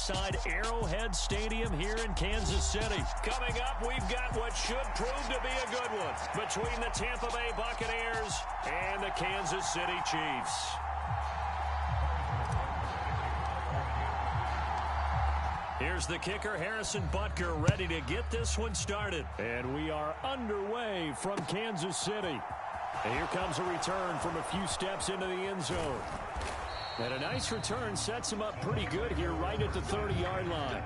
inside Arrowhead Stadium here in Kansas City. Coming up, we've got what should prove to be a good one between the Tampa Bay Buccaneers and the Kansas City Chiefs. Here's the kicker, Harrison Butker, ready to get this one started. And we are underway from Kansas City. And here comes a return from a few steps into the end zone. And a nice return sets him up pretty good here right at the 30-yard line.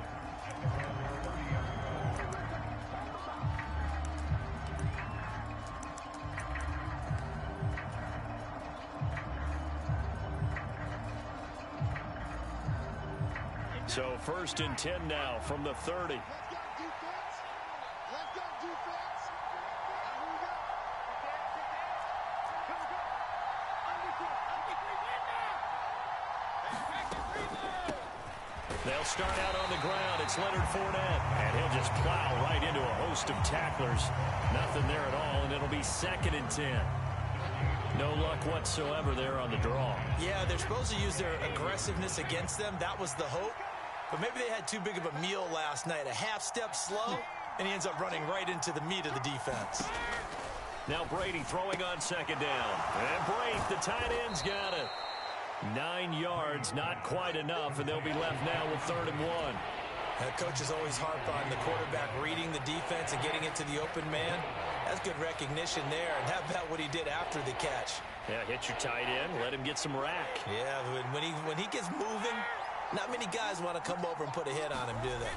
So 1st and 10 now from the 30. They'll start out on the ground. It's Leonard Fournette. And he'll just plow right into a host of tacklers. Nothing there at all, and it'll be 2nd and 10. No luck whatsoever there on the draw. Yeah, they're supposed to use their aggressiveness against them. That was the hope. But maybe they had too big of a meal last night. A half step slow, and he ends up running right into the meat of the defense. Now Brady throwing on 2nd down. And Brady, the tight end's got it. 9 yards, not quite enough, and they'll be left now with 3rd and 1. Coaches always harp on the quarterback reading the defense and getting it to the open man. That's good recognition there. And how about what he did after the catch? Yeah, hit your tight end, let him get some rack. Yeah, when he gets moving, not many guys want to come over and put a hit on him, do they?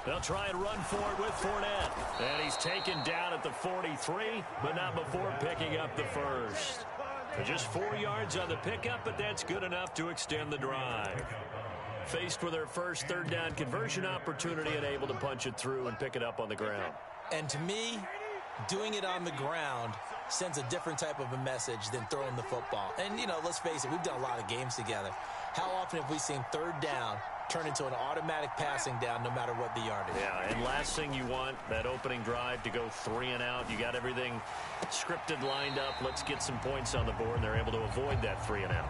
They'll try and run for it with Fournette. And he's taken down at the 43, but not before picking up the first. Just 4 yards on the pickup, but that's good enough to extend the drive. Faced with their first 3rd down conversion opportunity and able to punch it through and pick it up on the ground. And to me, doing it on the ground sends a different type of a message than throwing the football. And, you know, let's face it, we've done a lot of games together. How often have we seen 3rd down turn into an automatic passing down no matter what the yardage? Yeah, and last thing you want, that opening drive to go 3 and out. You got everything scripted, lined up. Let's get some points on the board, and they're able to avoid that 3 and out.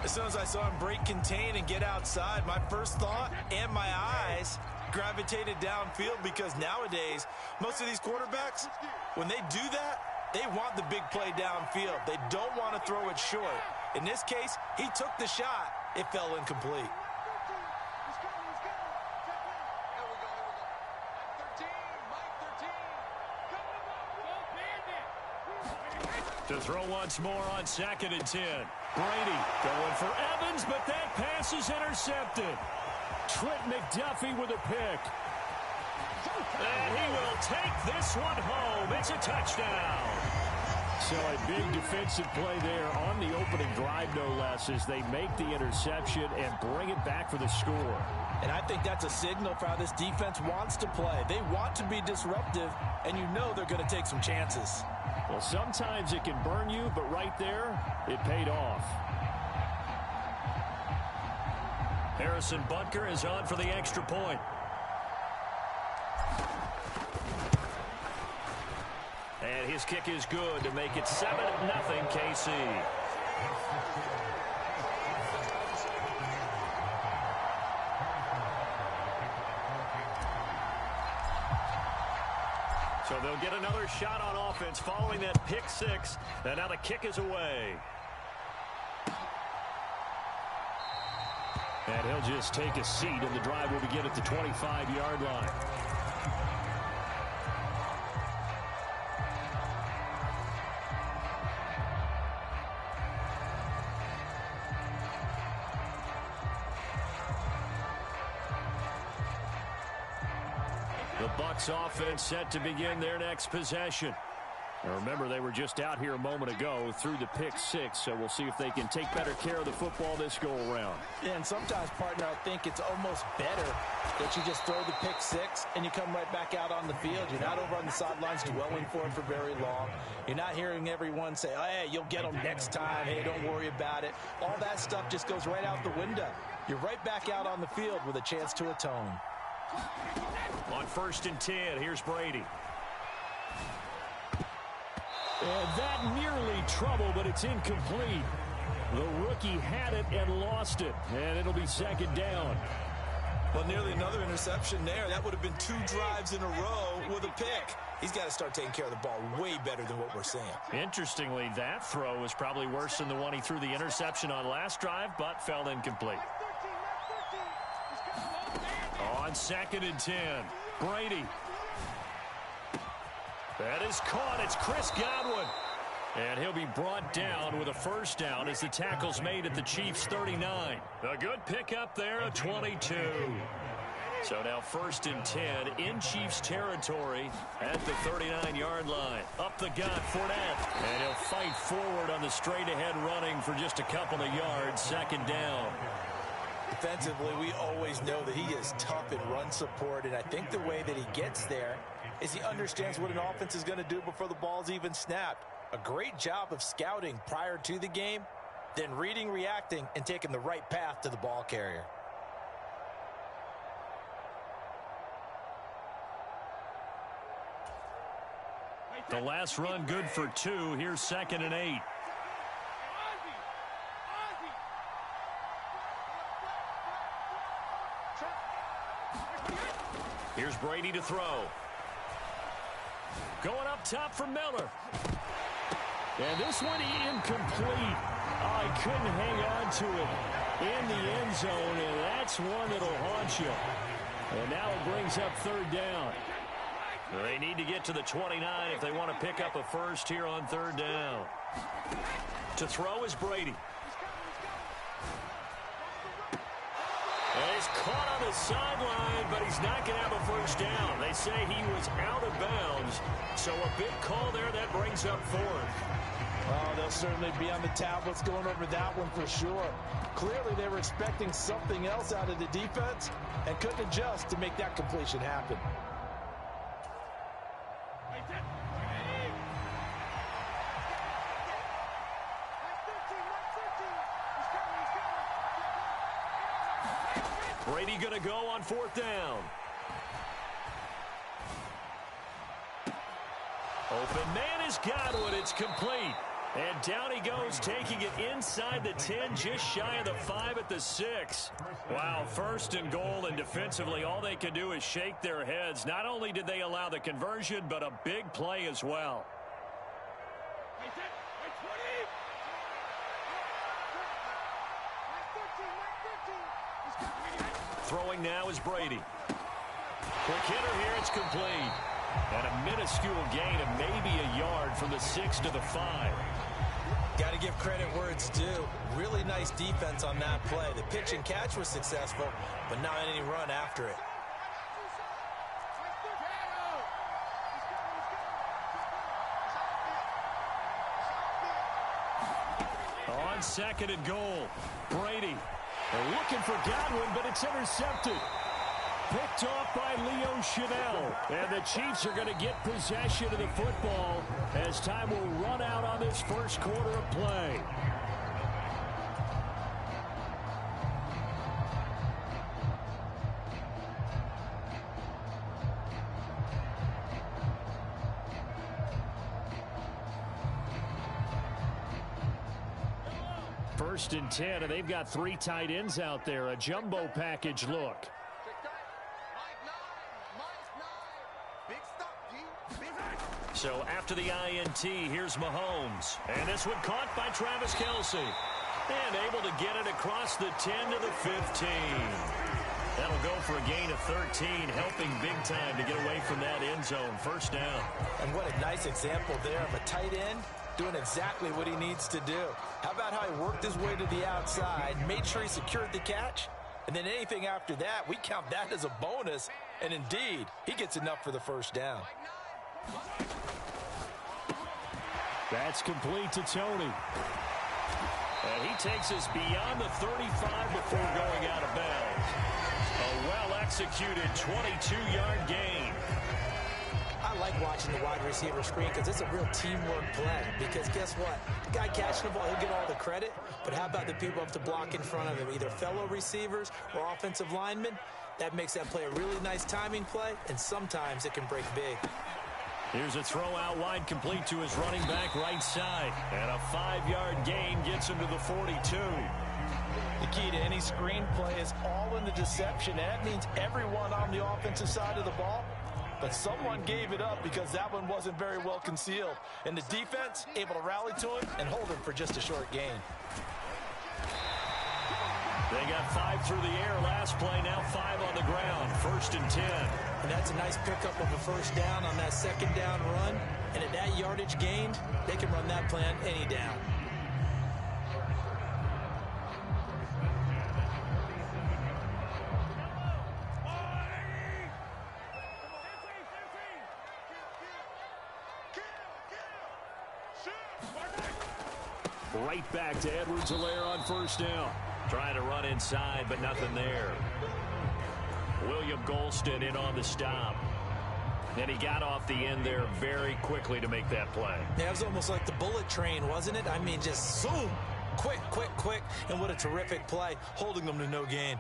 As soon as I saw him break contain and get outside, my first thought and my eyes gravitated downfield, because nowadays, most of these quarterbacks, when they do that, they want the big play downfield. They don't want to throw it short. In this case, he took the shot. It fell incomplete. To throw once more on 2nd and 10. Brady going for Evans, but that pass is intercepted. Trent McDuffie with a pick. And he will take this one home. It's a touchdown. So a big defensive play there on the opening drive, no less, as they make the interception and bring it back for the score. And I think that's a signal for how this defense wants to play. They want to be disruptive, and you know they're going to take some chances. Well, sometimes it can burn you, but right there, it paid off. Harrison Butker is on for the extra point. And his kick is good to make it 7-0 KC. So they'll get another shot on offense following that pick 6. And now the kick is away. And he'll just take a seat, and the drive will begin at the 25-yard line. The Bucs offense set to begin their next possession. Now remember, they were just out here a moment ago through the pick 6, so we'll see if they can take better care of the football this go-around. Yeah, and sometimes, partner, I think it's almost better that you just throw the pick 6 and you come right back out on the field. You're not over on the sidelines dwelling for it for very long. You're not hearing everyone say, oh, hey, you'll get them next time. Hey, don't worry about it. All that stuff just goes right out the window. You're right back out on the field with a chance to atone. On 1st and 10, here's Brady. And that nearly trouble, but it's incomplete. The rookie had it and lost it, and it'll be 2nd down. Well, nearly another interception there. That would have been 2 drives in a row with a pick. He's got to start taking care of the ball way better than what we're seeing. Interestingly, that throw was probably worse than the one he threw the interception on last drive, but fell incomplete. On 2nd and 10, Brady. That is caught. It's Chris Godwin. And he'll be brought down with a first down as the tackle's made at the Chiefs' 39. A good pickup there, a 22. So now 1st and 10 in Chiefs territory at the 39-yard line. Up the gut, Fournette. And he'll fight forward on the straight-ahead running for just a couple of yards, 2nd down. Defensively, we always know that he is tough in run support, and I think the way that he gets there is he understands what an offense is going to do before the ball's even snapped. A great job of scouting prior to the game, then reading, reacting, and taking the right path to the ball carrier. The last run good for 2. Here's 2nd and 8. Here's Brady to throw. Going up top for Miller. And this one incomplete. Oh, he couldn't hang on to it in the end zone, and that's one that'll haunt you. And now it brings up 3rd down. They need to get to the 29 if they want to pick up a first here on 3rd down. To throw is Brady. And he's caught on the sideline, but he's not going to have a first down. They say he was out of bounds, so a big call there that brings up 4th. Oh, they'll certainly be on the tablets going over that one for sure. Clearly, they were expecting something else out of the defense and couldn't adjust to make that completion happen. Brady going to go on 4th down. Open man is Godwin. It's complete. And down he goes, taking it inside the 10, just shy of the 5 at the 6. Wow, 1st and goal, and defensively all they can do is shake their heads. Not only did they allow the conversion, but a big play as well. Throwing now is Brady. Quick hitter here, it's complete. And a minuscule gain of maybe a yard from the 6 to the 5. Got to give credit where it's due. Really nice defense on that play. The pitch and catch was successful, but not any run after it. On 2nd and goal, Brady. They're looking for Godwin, but it's intercepted. Picked off by Leo Chanel. And the Chiefs are going to get possession of the football as time will run out on this first quarter of play. First and 10, and they've got 3 tight ends out there. A jumbo package look. So after the INT, here's Mahomes. And this one caught by Travis Kelce. And able to get it across the 10 to the 15. That'll go for a gain of 13, helping big time to get away from that end zone. First down. And what a nice example there of a tight end doing exactly what he needs to do. How about how he worked his way to the outside, made sure he secured the catch, and then anything after that, we count that as a bonus. And indeed, he gets enough for the first down. That's complete to Tony. And he takes us beyond the 35 before going out of bounds. A well-executed 22-yard gain. I like watching the wide receiver screen because it's a real teamwork play. Because guess what? The guy catching the ball, he'll get all the credit. But how about the people up to block in front of him, either fellow receivers or offensive linemen? That makes that play a really nice timing play, and sometimes it can break big. Here's a throw out wide, complete to his running back right side. And a 5-yard gain gets him to the 42. The key to any screenplay is all in the deception. That means everyone on the offensive side of the ball. But someone gave it up because that one wasn't very well concealed. And the defense able to rally to him and hold him for just a short gain. They got 5 through the air last play, now 5 on the ground. 1st and 10. And that's a nice pickup of a first down on that second down run. And at that yardage gained, they can run that play on any down. Right back to Edwards-Helaire on 1st down. Trying to run inside, but nothing there. William Golston in on the stop. And he got off the end there very quickly to make that play. Yeah, it was almost like the bullet train, wasn't it? I mean, just zoom. Quick, quick, quick. And what a terrific play, holding them to no gain.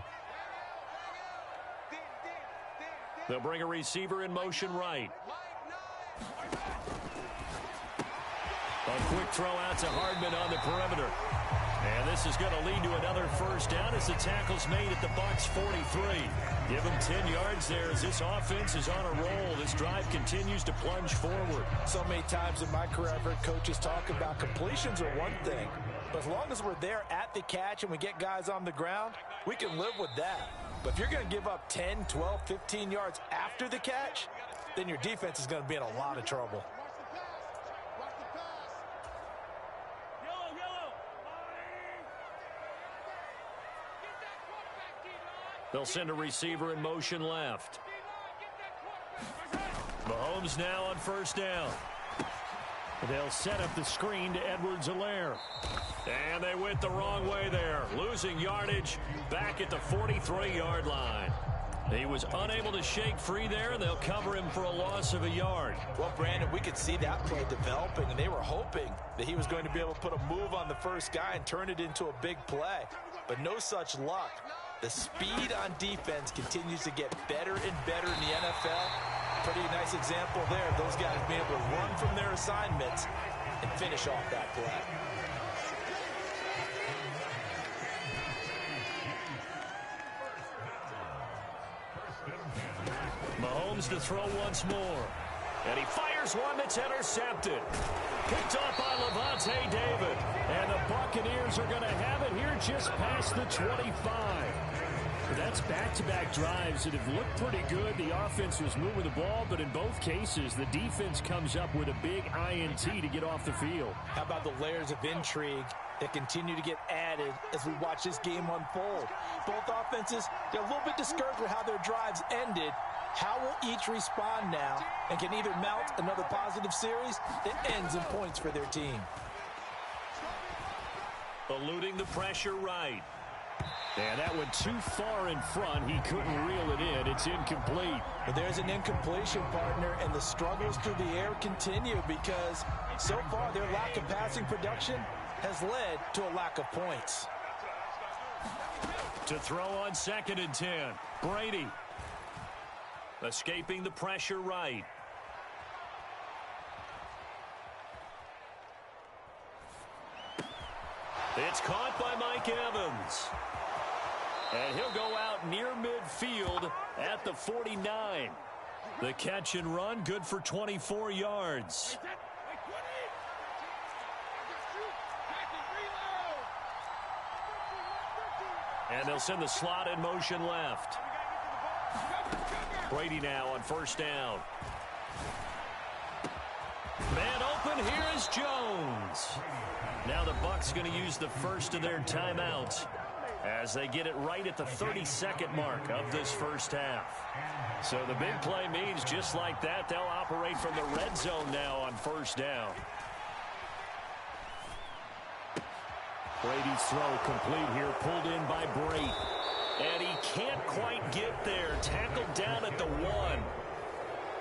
They'll bring a receiver in motion right. A quick throw out to Hardman on the perimeter. And this is going to lead to another first down as the tackle's made at the Bucs 43. Give them 10 yards there as this offense is on a roll. This drive continues to plunge forward. So many times in my career, I've heard coaches talk about completions are one thing. But as long as we're there at the catch and we get guys on the ground, we can live with that. But if you're going to give up 10, 12, 15 yards after the catch, then your defense is going to be in a lot of trouble. They'll send a receiver in motion left. Mahomes now on 1st down. They'll set up the screen to Edwards-Helaire. And they went the wrong way there. Losing yardage back at the 43-yard line. He was unable to shake free there. They'll cover him for a loss of a yard. Well, Brandon, we could see that play developing, and they were hoping that he was going to be able to put a move on the first guy and turn it into a big play. But no such luck. The speed on defense continues to get better and better in the NFL. Pretty nice example there of those guys being able to run from their assignments and finish off that play. Mahomes to throw once more. And he fires one that's intercepted. Picked off by Levante David. And the Buccaneers are going to have it here just past the 25. That's back-to-back drives that have looked pretty good. The offense was moving the ball, but in both cases, the defense comes up with a big INT to get off the field. How about the layers of intrigue that continue to get added as we watch this game unfold? Both offenses, they're a little bit discouraged with how their drives ended. How will each respond now and can either mount another positive series that ends in points for their team? Eluding the pressure right. And that went too far in front. He couldn't reel it in. It's incomplete. But there's an incompletion, partner, and the struggles through the air continue because so far their lack of passing production has led to a lack of points. To throw on 2nd and 10. Brady. Escaping the pressure right. It's caught by Mike Evans. And he'll go out near midfield at the 49. The catch and run, good for 24 yards. And they'll send the slot in motion left. Brady now on 1st down. Man open, here is Jones. Now the Bucs going to use the first of their timeouts as they get it right at the 32nd mark of this first half. So the big play means just like that, they'll operate from the red zone now on 1st down. Brady's throw complete here, pulled in by Brady. And he can't quite get there. Tackled down at the 1.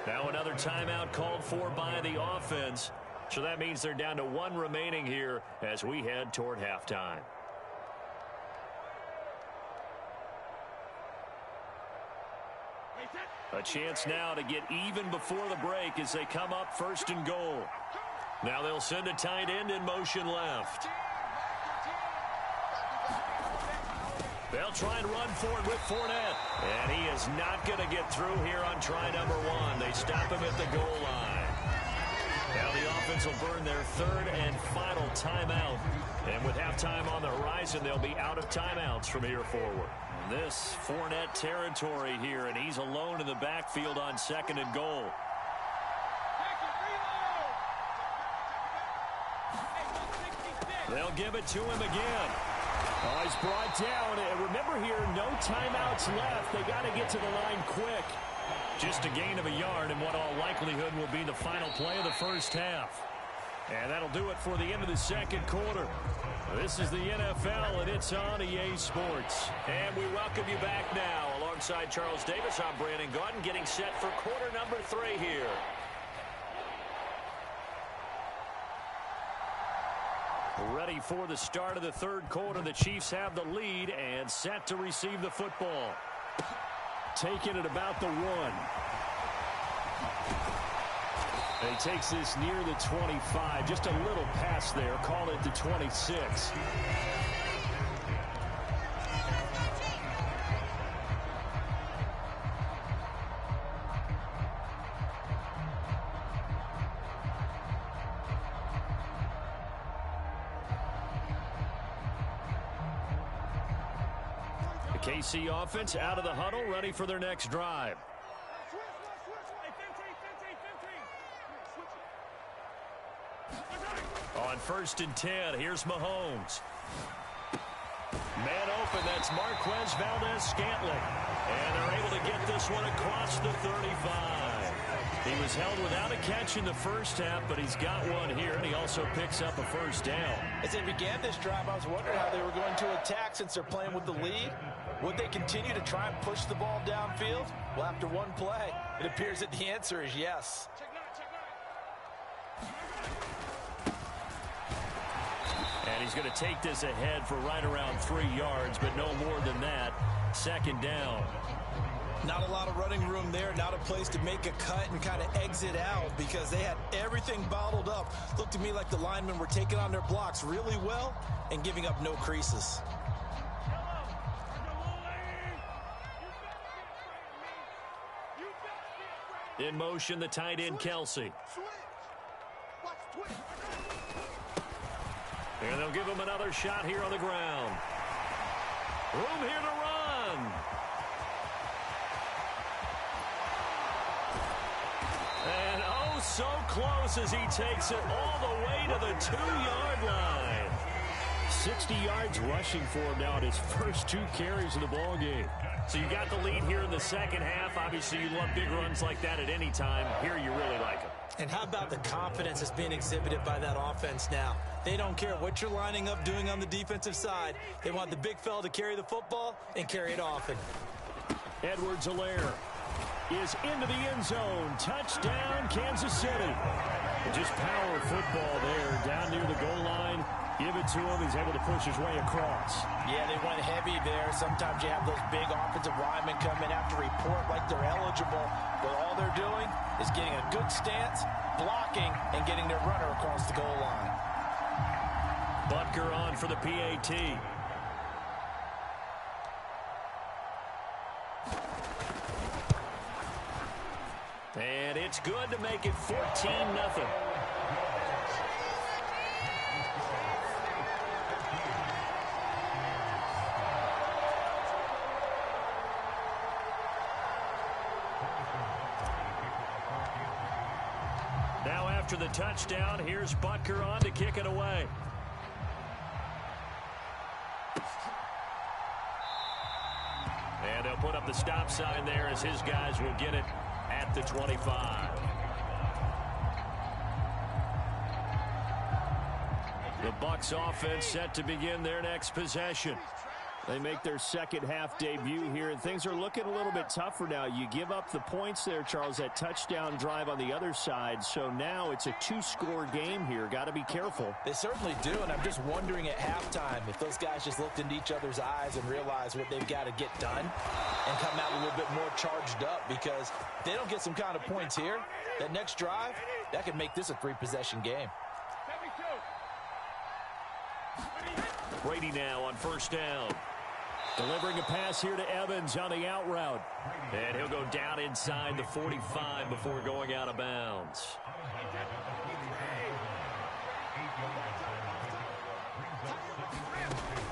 Now another timeout called for by the offense. So that means they're down to 1 remaining here as we head toward halftime. A chance now to get even before the break as they come up 1st and goal. Now they'll send a tight end in motion left. They'll try and run for it with Fournette. And he is not going to get through here on try number 1. They stop him at the goal line. Now the offense will burn their third and final timeout. And with halftime on the horizon, they'll be out of timeouts from here forward. And this Fournette territory here, and he's alone in the backfield on second and goal. They'll give it to him again. Oh, he's brought down. And remember here, no timeouts left. They got to get to the line quick. Just a gain of a yard in what all likelihood will be the final play of the first half. And that'll do it for the end of the second quarter. This is the NFL, and it's on EA Sports. And we welcome you back now. Alongside Charles Davis, I'm Brandon Gaudin, getting set for quarter number 3 here. Ready for the start of the third quarter. The Chiefs have the lead and set to receive the football. Taking it about the 1. He takes this near the 25. Just a little pass there. Call it the 26. KC offense out of the huddle, ready for their next drive. On 1st and 10, here's Mahomes. Man open, that's Marquez Valdez-Scantling. And they're able to get this one across the 35. He was held without a catch in the first half, but he's got one here, and he also picks up a first down. As they began this drive, I was wondering how they were going to attack since they're playing with the lead. Would they continue to try and push the ball downfield? Well, after one play, it appears that the answer is yes. And he's going to take this ahead for right around 3 yards, but no more than that. Second down. Not a lot of running room there, not a place to make a cut and kind of exit out because they had everything bottled up. Looked to me like the linemen were taking on their blocks really well and giving up no creases. In motion, the tight end, Kelsey. And they'll give him another shot here on the ground. Room here to run. And oh, so close as he takes it all the way to the 2-yard line. 60 yards rushing for him now at his first 2 carries of the ball game. So you got the lead here in the second half. Obviously, you love big runs like that at any time. Here you really like them. And how about the confidence that's being exhibited by that offense now? They don't care what you're lining up doing on the defensive side. They want the big fella to carry the football and carry it often. Edwards-Helaire is into the end zone. Touchdown, Kansas City. Just power football there down near the goal line. Give it to him. He's able to push his way across. Yeah, they went heavy there. Sometimes you have those big offensive linemen come in after report like they're eligible, but all they're doing is getting a good stance, blocking, and getting their runner across the goal line. Butker on for the PAT. And it's good to make it 14-0. Now after the touchdown, here's Butker on to kick it away. And they'll put up the stop sign there as his guys will get it at the 25. The Bucs offense set to begin their next possession. They make their second half debut here, and things are looking a little bit tougher now. You give up the points there, Charles, that touchdown drive on the other side. So now it's a 2-score game here. Got to be careful. They certainly do, and I'm just wondering at halftime if those guys just looked into each other's eyes and realized what they've got to get done and come out a little bit more charged up, because if they don't get some kind of points here, that next drive, that could make this a 3-possession game. Brady now on first down. Delivering a pass here to Evans on the out route. And he'll go down inside the 45 before going out of bounds.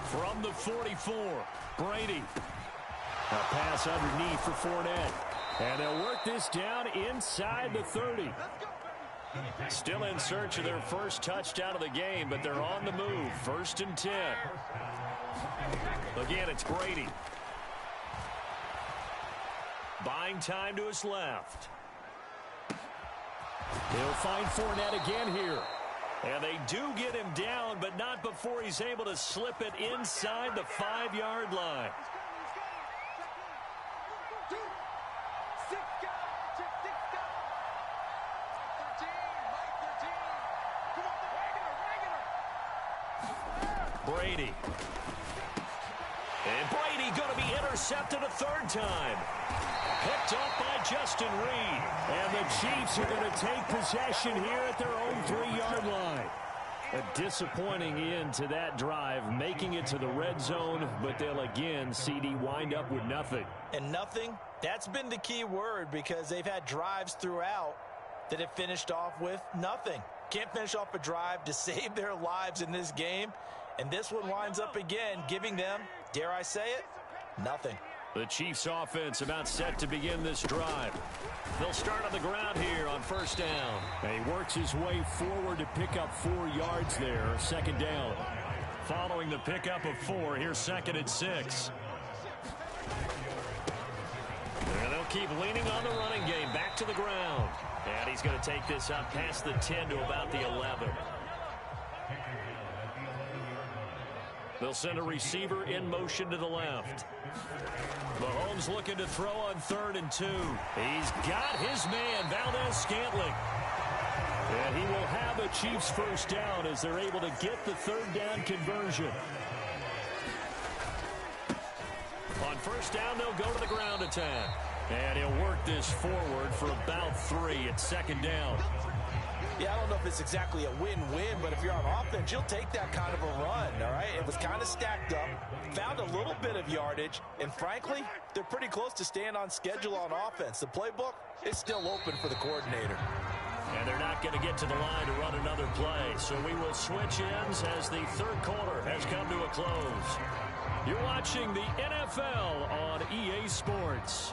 From the 44, Brady. A pass underneath for Fournette. And they'll work this down inside the 30. Still in search of their first touchdown of the game, but they're on the move. 1st and 10. Again, it's Brady. Buying time to his left. He'll find Fournette again here. And they do get him down, but not before he's able to slip it inside the 5-yard line. Brady. And Brady going to be intercepted a 3rd time. Picked off by Justin Reed. And the Chiefs are going to take possession here at their own 3-yard line. A disappointing end to that drive, making it to the red zone, but they'll again, CD, wind up with nothing. And nothing, that's been the key word, because they've had drives throughout that have finished off with nothing. Can't finish off a drive to save their lives in this game. And this one winds up again, giving them, dare I say it, nothing. The Chiefs offense about set to begin this drive. They'll start on the ground here on 1st down. And he works his way forward to pick up 4 yards there, 2nd down. Following the pickup of 4, here's 2nd and 6. And they'll keep leaning on the running game, back to the ground. And he's going to take this up past the 10 to about the 11. They'll send a receiver in motion to the left. Mahomes looking to throw on 3rd and 2. He's got his man, Valdez-Scantling. And he will have a Chiefs 1st down as they're able to get the 3rd down conversion. On 1st down, they'll go to the ground attack. And he'll work this forward for about 3 at 2nd down. Yeah, I don't know if it's exactly a win-win, but if you're on offense, you'll take that kind of a run, all right? It was kind of stacked up, found a little bit of yardage, and frankly, they're pretty close to staying on schedule on offense. The playbook is still open for the coordinator. And they're not going to get to the line to run another play, so we will switch ends as the 3rd quarter has come to a close. You're watching the NFL on EA Sports.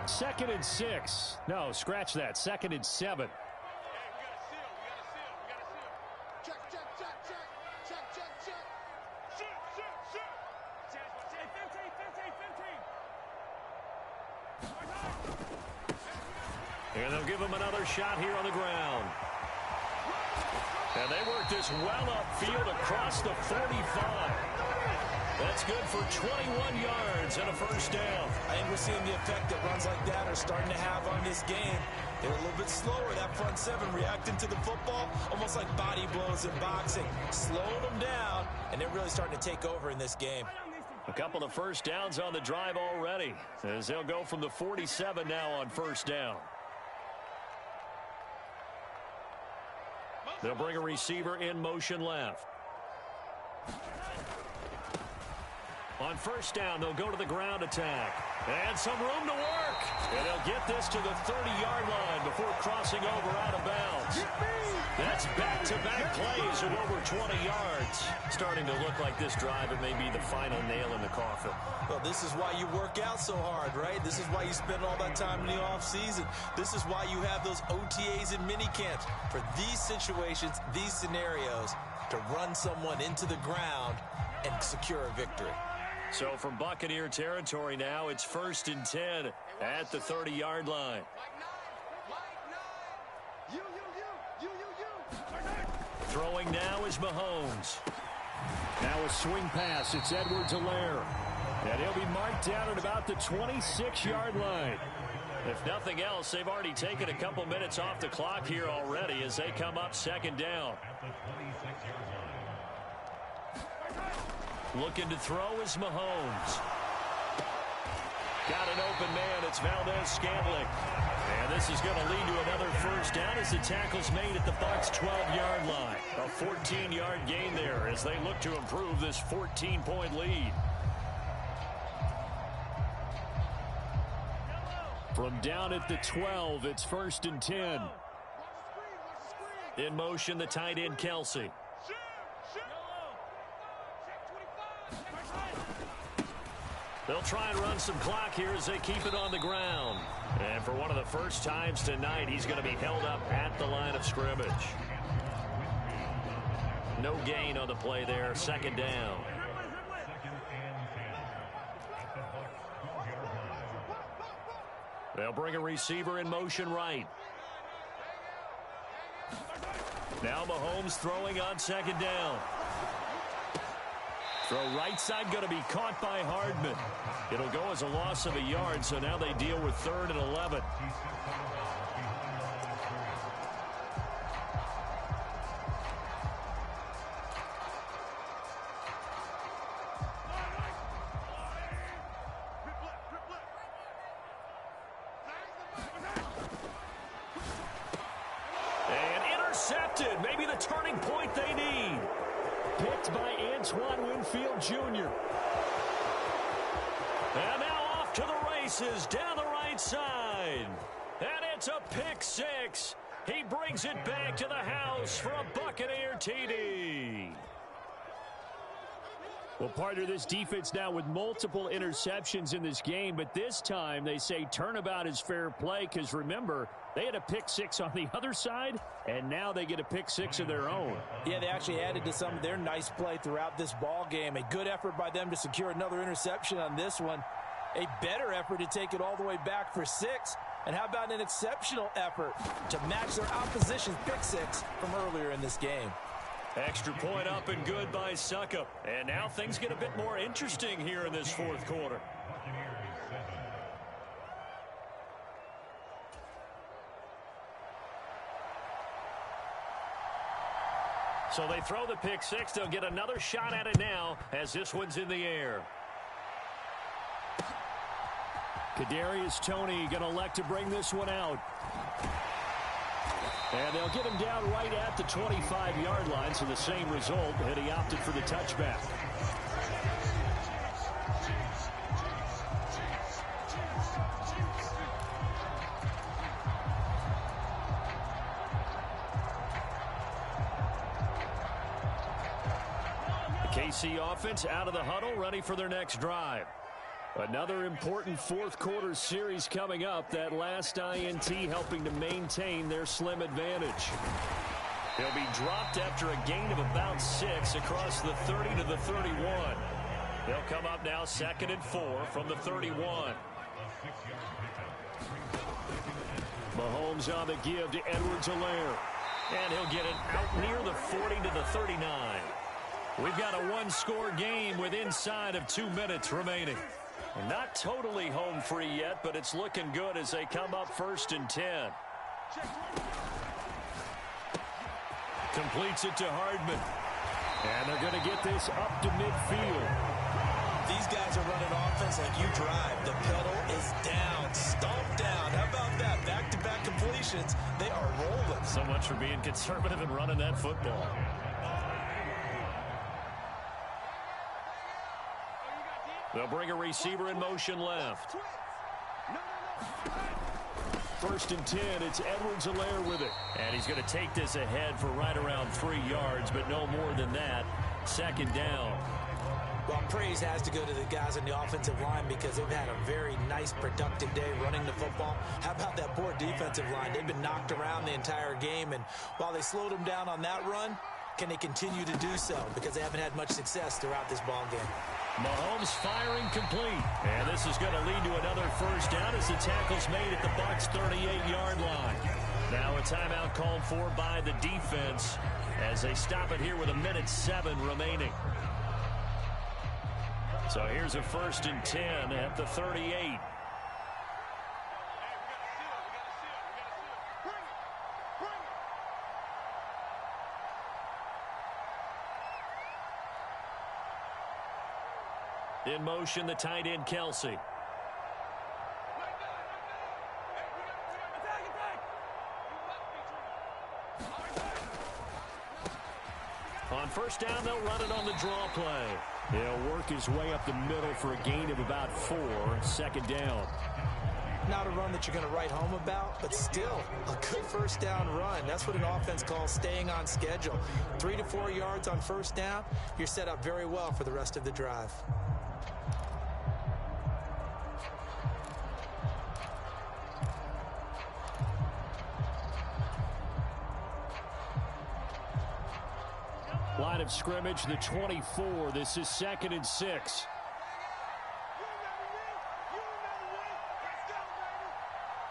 2nd and 6. No, scratch that. 2nd and 7. And they'll give him another shot here on the ground. And they work this well upfield across the 45. That's good for 21 yards and a 1st down. I think we're seeing the effect that runs like that are starting to have on this game. They're a little bit slower, that front 7 reacting to the football, almost like body blows in boxing, slowing them down, and they're really starting to take over in this game. A couple of 1st downs on the drive already, as they'll go from the 47 now on 1st down. They'll bring a receiver in motion left. On 1st down, they'll go to the ground attack. And some room to work. And they'll get this to the 30-yard line before crossing over out of bounds. That's back-to-back plays of over 20 yards. Starting to look like this drive, it may be the final nail in the coffin. Well, this is why you work out so hard, right? This is why you spend all that time in the offseason. This is why you have those OTAs and minicamps. For these situations, these scenarios, to run someone into the ground and secure a victory. So from Buccaneer territory now, it's 1st and 10 at the 30-yard line. Throwing now is Mahomes. Now a swing pass. It's Edwards-Helaire. And he'll be marked down at about the 26-yard line. If nothing else, they've already taken a couple minutes off the clock here already as they come up 2nd down. Looking to throw is Mahomes. Got an open man. It's Valdez-Scantling. And this is going to lead to another first down as the tackle's made at the Bucs' 12-yard line. A 14-yard gain there as they look to improve this 14-point lead. From down at the 12, it's 1st and 10. In motion, the tight end, Kelsey. They'll try and run some clock here as they keep it on the ground. And for one of the first times tonight, he's going to be held up at the line of scrimmage. No gain on the play there. 2nd down. They'll bring a receiver in motion right. Now Mahomes throwing on 2nd down. Throw right side going to be caught by Hardman. It'll go as a loss of a yard, so now they deal with 3rd and 11. And intercepted. Maybe the turning point they need. Picked by Antoine Winfield Jr. And now off to the races down the right side. And it's a pick 6. He brings it back to the house for a Buccaneer TD. Well, partner, this defense now with multiple interceptions in this game, but this time they say turnabout is fair play because, remember, they had a pick 6 on the other side, and now they get a pick 6 of their own. Yeah, they actually added to some of their nice play throughout this ball game. A good effort by them to secure another interception on this one. A better effort to take it all the way back for 6. And how about an exceptional effort to match their opposition's pick 6 from earlier in this game? Extra point up and good by Suckup. And now things get a bit more interesting here in this 4th quarter. So they throw the pick 6. They'll get another shot at it now as this one's in the air. Kadarius Toney going to elect to bring this one out. And they'll get him down right at the 25-yard line, so the same result, and he opted for the touchback. The KC offense out of the huddle, ready for their next drive. Another important 4th quarter series coming up. That last INT helping to maintain their slim advantage. He'll be dropped after a gain of about 6 across the 30 to the 31. They'll come up now 2nd and 4 from the 31. Mahomes on the give to Edwards-Helaire. And he'll get it out near the 40 to the 39. We've got a 1-score game with inside of 2 minutes remaining. Not totally home free yet, but it's looking good as they come up 1st and 10. Completes it to Hardman. And they're going to get this up to midfield. These guys are running offense like you drive. The pedal is down, stomp down. How about that? Back-to-back completions. They are rolling. So much for being conservative and running that football. They'll bring a receiver in motion left. 1st and 10, it's Edwards-Helaire with it. And he's going to take this ahead for right around 3 yards, but no more than that. 2nd down. Well, praise has to go to the guys on the offensive line because they've had a very nice, productive day running the football. How about that poor defensive line? They've been knocked around the entire game, and while they slowed them down on that run, can they continue to do so? Because they haven't had much success throughout this ball game. Mahomes firing complete. And this is going to lead to another first down as the tackle's made at the Bucs' 38-yard line. Now a timeout called for by the defense as they stop it here with 1:07 remaining. So here's a 1st and 10 at the 38. In motion, the tight end, Kelsey. First down, they'll run it on the draw play. He'll work his way up the middle for a gain of about 4. Second down. Not a run that you're going to write home about, but still a good first down run. That's what an offense calls staying on schedule. 3 to 4 yards on first down, you're set up very well for the rest of the drive. Line of scrimmage, the 24. This is 2nd and 6.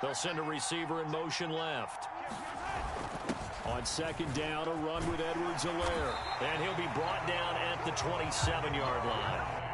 They'll send a receiver in motion left. On 2nd down, a run with Edwards-Helaire. And he'll be brought down at the 27-yard line.